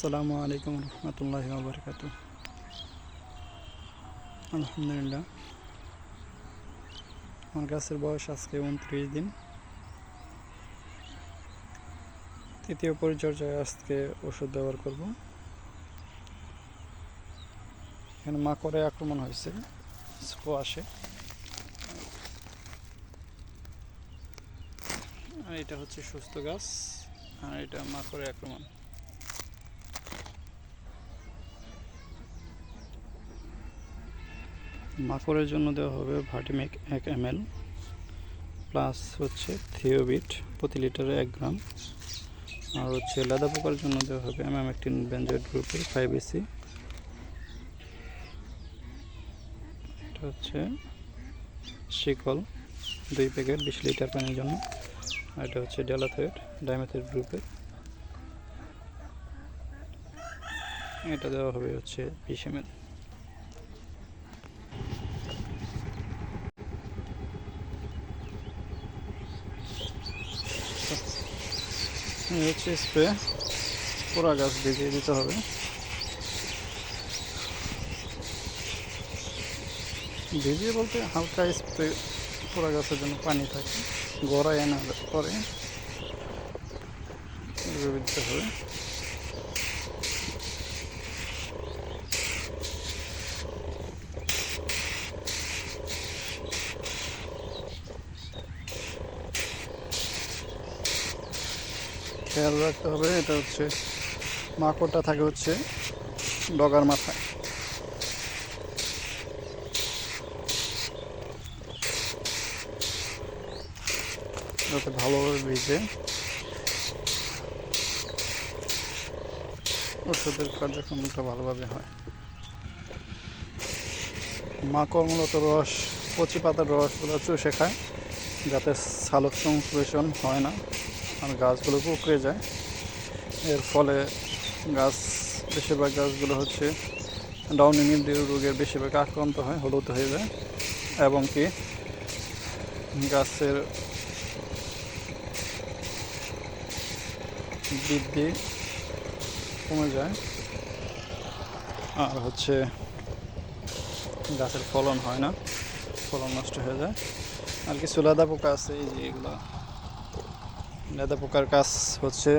আসসালামু আলাইকুম রহমতুল্লাহি ওয়া বারাকাতুহু। আলহামদুলিল্লাহ, আমার গাছের বয়স আজকে 29 দিন। তৃতীয় পরিচর্যায় আজকে ওষুধ ব্যবহার করব। এখানে মাকড়ে আক্রমণ হয়েছে, স্কোয়াশে। আর এটা হচ্ছে সুস্থ গাছ, আর এটা মাকড়ে আক্রমণ। মাকড়ের জন্য দেওয়া হবে ভার্টিমেক 1 ml প্লাস হচ্ছে থিওবিট প্রতি লিটারে 1 গ্রাম। আর হচ্ছে লেদা পোকার জন্য দেওয়া হবে অ্যামামেকটিন বেনজয়েড গ্রুপের 5 EC। এটা হচ্ছে শিকল 2 প্যাকেট 20 লিটার পানির জন্য। আর এটা হচ্ছে ডেলাথয়েড ডাইমেথেড গ্রুপের, এটা দেওয়া হবে হচ্ছে 20 ml। হচ্ছে স্প্রে, পুরা গাছ ভিজিয়ে দিতে হবে। ভিজিয়ে বলতে হালকা স্প্রে, পুরা গাছের জন্য পানি থাকে, গড়ায় আনার পরে দিতে হবে। খেয়াল রাখতে হবে, এটা হচ্ছে মাকড়টা থাকে হচ্ছে ডগার মাথায়। যাতে ভালোভাবে ভিজে ওষুধের কার্যক্রমটা ভালোভাবে হয়। মাকড় মূলত কচি পাতার রসগুলো চুষে খায়, যাতে সালোক সংশ্লেষণ হয় না আর গাছগুলো কুঁকড়ে যায়। এর ফলে বেশিরভাগ গাছগুলো হচ্ছে ডাউনি মিলডিউ রোগের বেশিরভাগ আক্রান্ত হয়, হলুদ হয়ে যায়, এবং কি গাছের বৃদ্ধি কমে যায়, আর হচ্ছে গাছের ফলন হয় না, ফলন নষ্ট হয়ে যায়। আর কিছু লেদা পোকা আছে, এই যে এগুলো লেদা পোকার কাজ হচ্ছে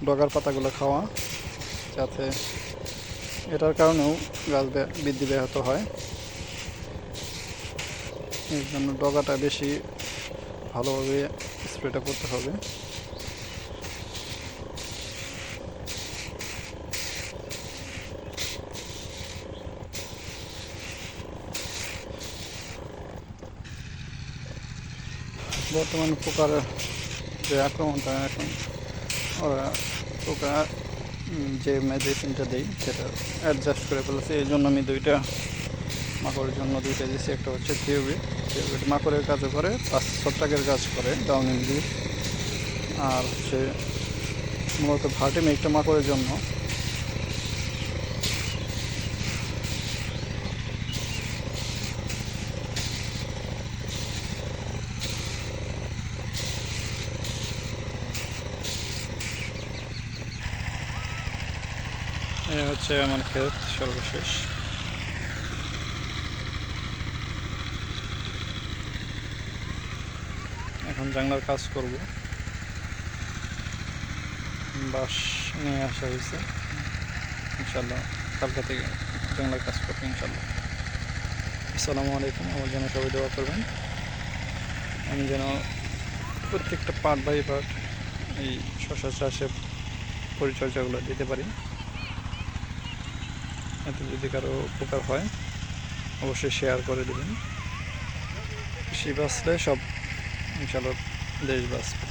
ডগার পাতাগুলো খাওয়া, যাতে এটার কারণেও গাছ বৃদ্ধি ব্যাহত হয়। এর জন্য ডগাটা বেশি ভালোভাবে স্প্রেটা করতে হবে। বর্তমানে পোকার যে আক্রমণটা, এখন ওরা পোকা যে মেডিসিনটা দিই সেটা অ্যাডজাস্ট করে ফেলেছে। এই জন্য আমি দুইটা মাকড়ের জন্য দুইটা দিয়েছি। একটা হচ্ছে থিওবিট মাকড়ের কাজও করে, প্লাস ছত্রাকের কাজ করে ডাউনি মিলডিউ। আর হচ্ছে মূলত ভার্টিমেকটা মাকড়ের জন্য। এই হচ্ছে আমার ক্ষেত সর্বশেষ। এখন জাংলার কাজ করব, বাঁশ নিয়ে আসা হয়েছে। ইনশাল্লাহ কালকা থেকে জাংলার কাজ করবো ইনশাল্লাহ। আসসালামু আলাইকুম। আমার জন্য সবাই দোয়া করবেন, আমি যেন প্রত্যেকটা পার্ট বাই পার্ট এই শশা চাষের পরিচর্যাগুলো দিতে পারি। এতে যদি কারো উপকার হয় অবশ্যই শেয়ার করে দেবেন। কৃষি বাঁচলে সব ইনশাল্লাহ দেশ বাঁচবে।